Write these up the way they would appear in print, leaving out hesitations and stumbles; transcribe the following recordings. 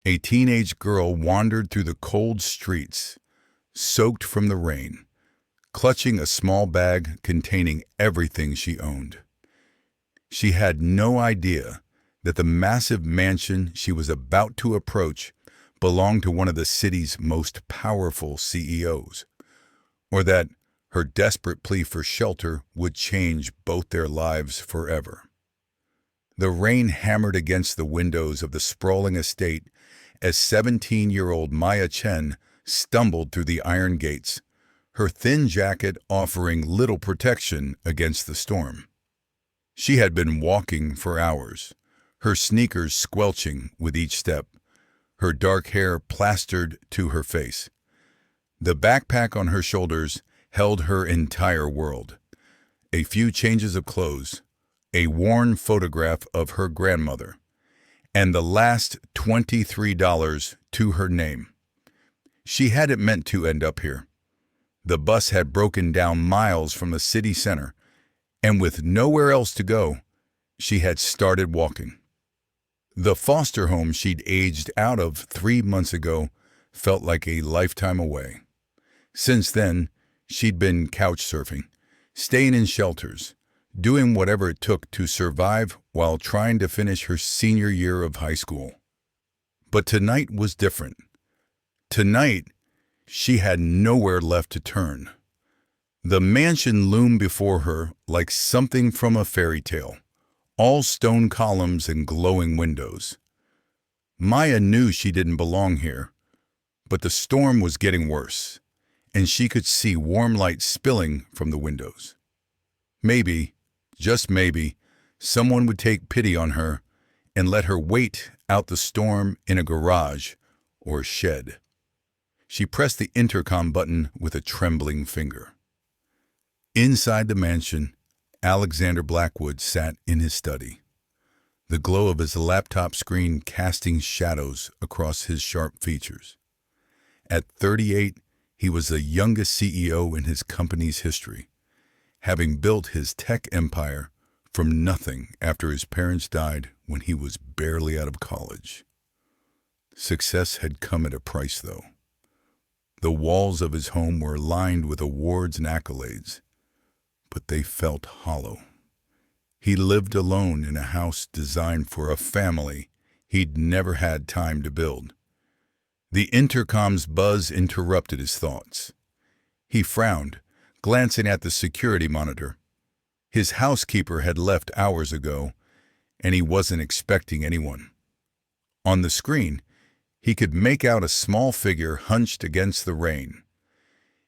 A teenage girl wandered through the cold streets, soaked from the rain, clutching a small bag containing everything she owned. She had no idea that the massive mansion she was about to approach belonged to one of the city's most powerful CEOs, or that her desperate plea for shelter would change both their lives forever. The rain hammered against the windows of the sprawling estate as 17-year-old Maya Chen stumbled through the iron gates, her thin jacket offering little protection against the storm. She had been walking for hours, her sneakers squelching with each step, her dark hair plastered to her face. The backpack on her shoulders held her entire world. A few changes of clothes, a worn photograph of her grandmother, and the last $23 to her name. She hadn't meant to end up here. The bus had broken down miles from the city center, and with nowhere else to go, she had started walking. The foster home she'd aged out of 3 months ago felt like a lifetime away. Since then, she'd been couch surfing, staying in shelters, doing whatever it took to survive while trying to finish her senior year of high school. But tonight was different. Tonight, she had nowhere left to turn. The mansion loomed before her like something from a fairy tale, all stone columns and glowing windows. Maya knew she didn't belong here, but the storm was getting worse, and she could see warm light spilling from the windows. Maybe, just maybe, someone would take pity on her and let her wait out the storm in a garage or shed. She pressed the intercom button with a trembling finger. Inside the mansion, Alexander Blackwood sat in his study, the glow of his laptop screen casting shadows across his sharp features. At 38, he was the youngest CEO in his company's history, having built his tech empire from nothing after his parents died when he was barely out of college. Success had come at a price, though. The walls of his home were lined with awards and accolades, but they felt hollow. He lived alone in a house designed for a family he'd never had time to build. The intercom's buzz interrupted his thoughts. He frowned, glancing at the security monitor. His housekeeper had left hours ago, and he wasn't expecting anyone. On the screen, he could make out a small figure hunched against the rain.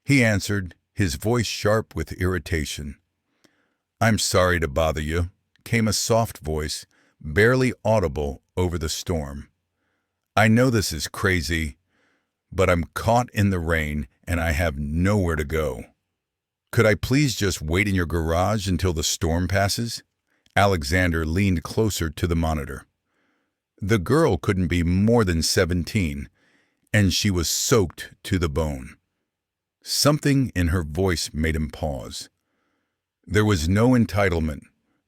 He answered, his voice sharp with irritation. "I'm sorry to bother you," came a soft voice, barely audible over the storm. "I know this is crazy, but I'm caught in the rain and I have nowhere to go. Could I please just wait in your garage until the storm passes?" Alexander leaned closer to the monitor. The girl couldn't be more than 17, and she was soaked to the bone. Something in her voice made him pause. There was no entitlement,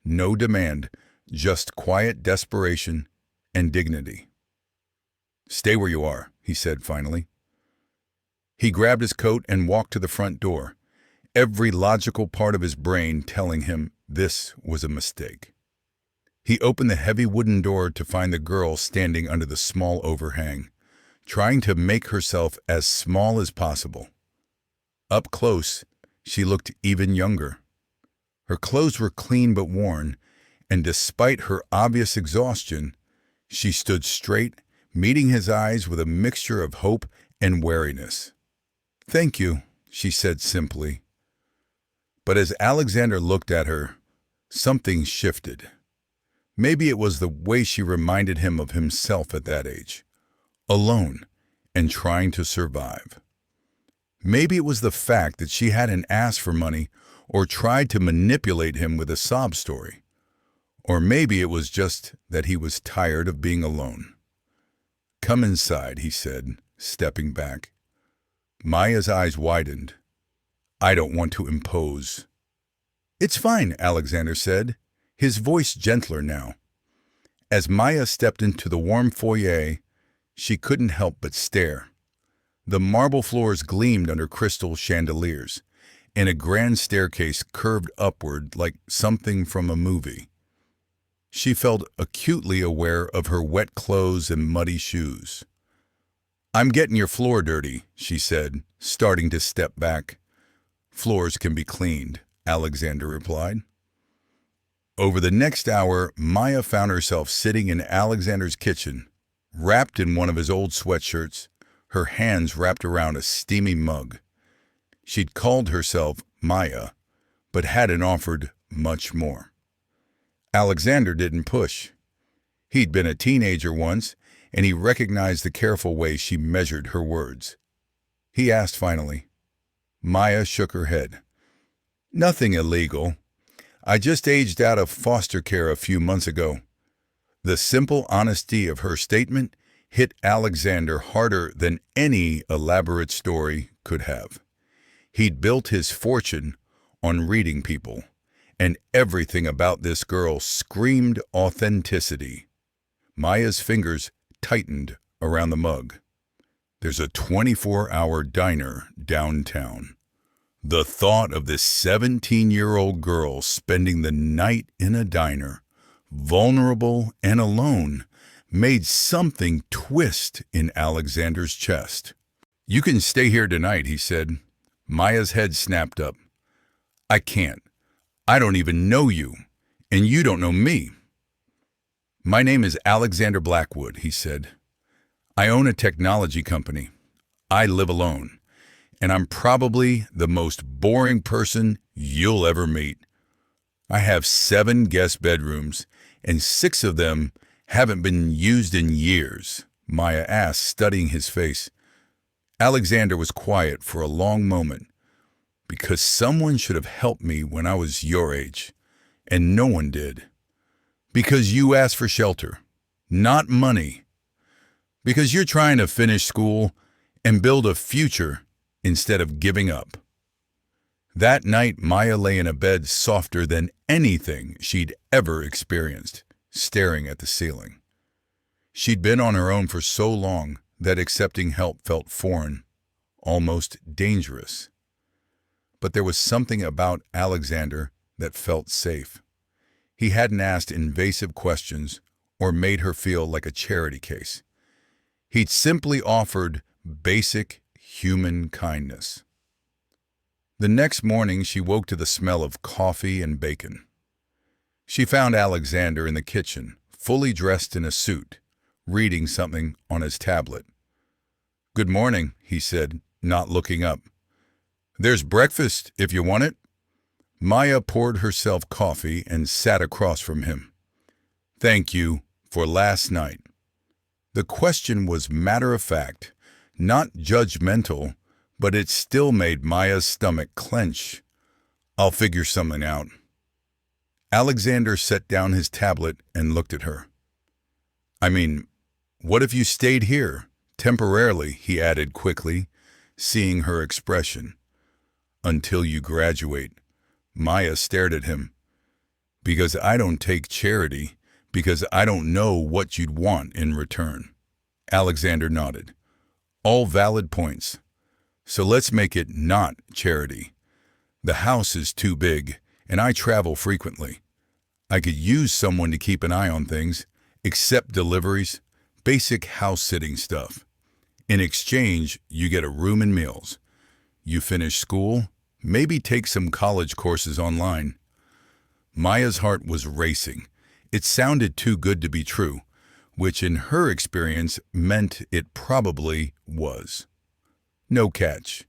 no demand, just quiet desperation and dignity. "Stay where you are," he said finally. He grabbed his coat and walked to the front door, every logical part of his brain telling him this was a mistake. He opened the heavy wooden door to find the girl standing under the small overhang, trying to make herself as small as possible. Up close, she looked even younger. Her clothes were clean but worn, and despite her obvious exhaustion, she stood straight, meeting his eyes with a mixture of hope and wariness. "Thank you," she said simply. But as Alexander looked at her, something shifted. Maybe it was the way she reminded him of himself at that age, alone and trying to survive. Maybe it was the fact that she hadn't asked for money or tried to manipulate him with a sob story. Or maybe it was just that he was tired of being alone. "Come inside," he said, stepping back. Maya's eyes widened. "I don't want to impose." "It's fine," Alexander said, his voice gentler now. As Maya stepped into the warm foyer, She couldn't help but stare. The marble floors gleamed under crystal chandeliers, and a grand staircase curved upward like something from a movie. She felt acutely aware of her wet clothes and muddy shoes. "I'm getting your floor dirty," she said, starting to step back. "Floors can be cleaned," Alexander replied. Over the next hour, Maya found herself sitting in Alexander's kitchen, wrapped in one of his old sweatshirts, her hands wrapped around a steamy mug. She'd called herself Maya, but hadn't offered much more. Alexander didn't push. He'd been a teenager once, and he recognized the careful way she measured her words. He asked finally. Maya shook her head. "Nothing illegal. I just aged out of foster care a few months ago." The simple honesty of her statement hit Alexander harder than any elaborate story could have. He'd built his fortune on reading people, and everything about this girl screamed authenticity. Maya's fingers tightened around the mug. "There's a 24-hour diner downtown." The thought of this 17-year-old girl spending the night in a diner, vulnerable and alone, made something twist in Alexander's chest. "You can stay here tonight," he said. Maya's head snapped up. "I can't. I don't even know you, and you don't know me." "My name is Alexander Blackwood," he said. "I own a technology company. I live alone, and I'm probably the most boring person you'll ever meet. I have 7 guest bedrooms, and 6 of them haven't been used in years," Maya asked, studying his face. Alexander was quiet for a long moment. "Because someone should have helped me when I was your age, and no one did. Because you asked for shelter, not money. Because you're trying to finish school and build a future instead of giving up." That night, Maya lay in a bed softer than anything she'd ever experienced, staring at the ceiling. She'd been on her own for so long that accepting help felt foreign, almost dangerous. But there was something about Alexander that felt safe. He hadn't asked invasive questions or made her feel like a charity case. He'd simply offered basic human kindness. The next morning, she woke to the smell of coffee and bacon. She found Alexander in the kitchen, fully dressed in a suit, reading something on his tablet. "Good morning," he said, not looking up. "There's breakfast, if you want it." Maya poured herself coffee and sat across from him. "Thank you for last night." The question was matter-of-fact, not judgmental, but it still made Maya's stomach clench. "I'll figure something out." Alexander set down his tablet and looked at her. "I mean, what if you stayed here, temporarily," he added quickly, seeing her expression. "Until you graduate." Maya stared at him. "Because I don't take charity, because I don't know what you'd want in return." Alexander nodded. "All valid points. So let's make it not charity. The house is too big, and I travel frequently. I could use someone to keep an eye on things, accept deliveries, basic house-sitting stuff. In exchange, you get a room and meals. You finish school, maybe take some college courses online." Maya's heart was racing. It sounded too good to be true, which in her experience meant it probably was. No catch.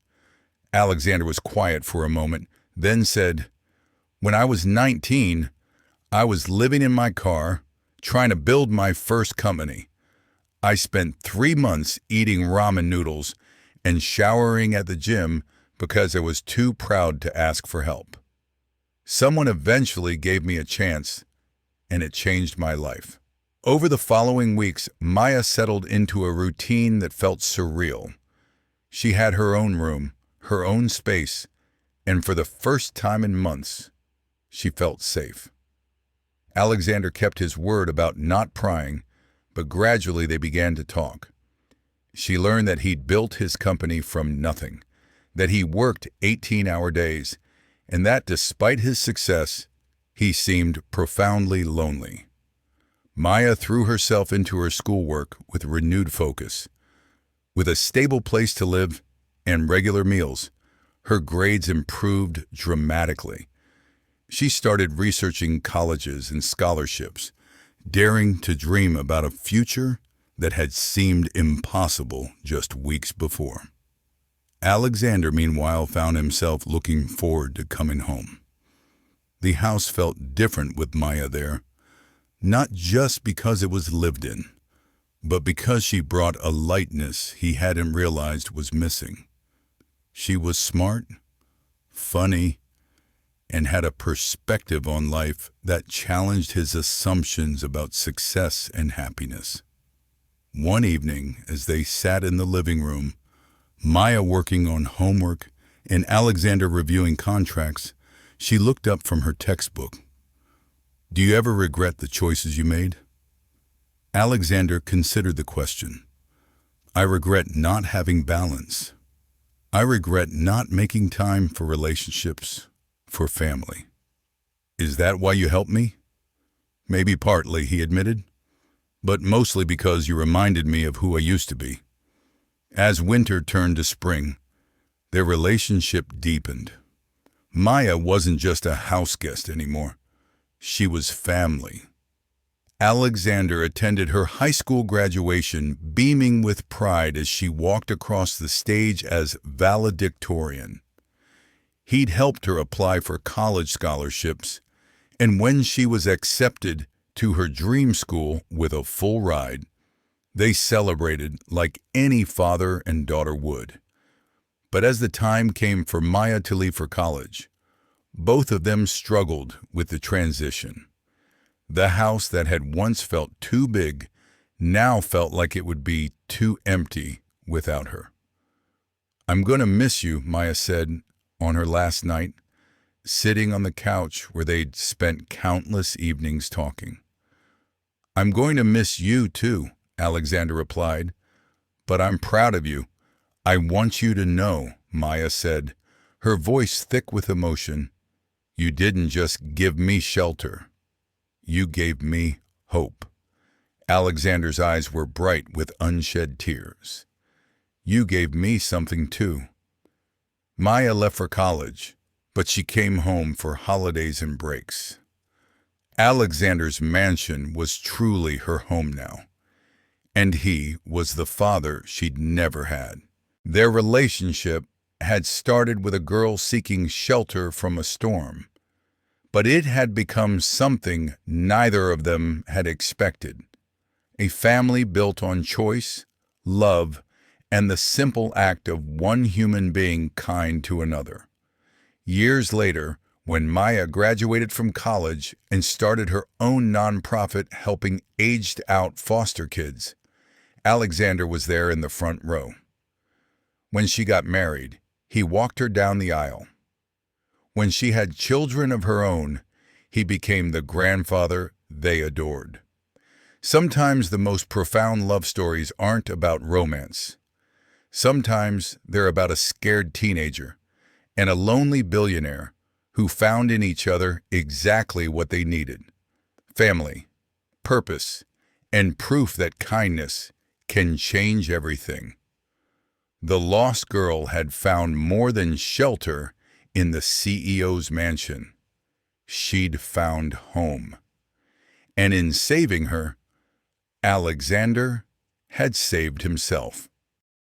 Alexander was quiet for a moment, then said, "When I was 19, I was living in my car, trying to build my first company. I spent 3 months eating ramen noodles and showering at the gym because I was too proud to ask for help. Someone eventually gave me a chance, and it changed my life." Over the following weeks, Maya settled into a routine that felt surreal. She had her own room, her own space, and for the first time in months, she felt safe. Alexander kept his word about not prying, but gradually they began to talk. She learned that he'd built his company from nothing, that he worked 18-hour days, and that despite his success, he seemed profoundly lonely. Maya threw herself into her schoolwork with renewed focus. With a stable place to live and regular meals, her grades improved dramatically. She started researching colleges and scholarships, daring to dream about a future that had seemed impossible just weeks before. Alexander, meanwhile, found himself looking forward to coming home. The house felt different with Maya there, not just because it was lived in, but because she brought a lightness he hadn't realized was missing. She was smart, funny, and had a perspective on life that challenged his assumptions about success and happiness. One evening, as they sat in the living room, Maya working on homework and Alexander reviewing contracts, she looked up from her textbook. "Do you ever regret the choices you made?" Alexander considered the question. "I regret not having balance. I regret not making time for relationships, for family." "Is that why you helped me?" "Maybe partly," he admitted, "but mostly because you reminded me of who I used to be." As winter turned to spring, their relationship deepened. Maya wasn't just a house guest anymore. She was family. Alexander attended her high school graduation, beaming with pride as she walked across the stage as valedictorian. He'd helped her apply for college scholarships, and when she was accepted to her dream school with a full ride, they celebrated like any father and daughter would. But as the time came for Maya to leave for college, both of them struggled with the transition. The house that had once felt too big now felt like it would be too empty without her. "I'm going to miss you," Maya said on her last night, sitting on the couch where they'd spent countless evenings talking. "I'm going to miss you too," Alexander replied, "but I'm proud of you. I want you to know," Maya said, her voice thick with emotion, "you didn't just give me shelter. You gave me hope." Alexander's eyes were bright with unshed tears. "You gave me something too." Maya left for college, but she came home for holidays and breaks. Alexander's mansion was truly her home now, and he was the father she'd never had. Their relationship had started with a girl seeking shelter from a storm, but it had become something neither of them had expected. A family built on choice, love, and the simple act of one human being kind to another. Years later, when Maya graduated from college and started her own nonprofit helping aged-out foster kids, Alexander was there in the front row. When she got married, he walked her down the aisle. When she had children of her own, he became the grandfather they adored. Sometimes the most profound love stories aren't about romance. Sometimes they're about a scared teenager and a lonely billionaire who found in each other exactly what they needed: family, purpose, and proof that kindness can change everything. The lost girl had found more than shelter in the CEO's mansion. She'd found home. And in saving her, Alexander had saved himself.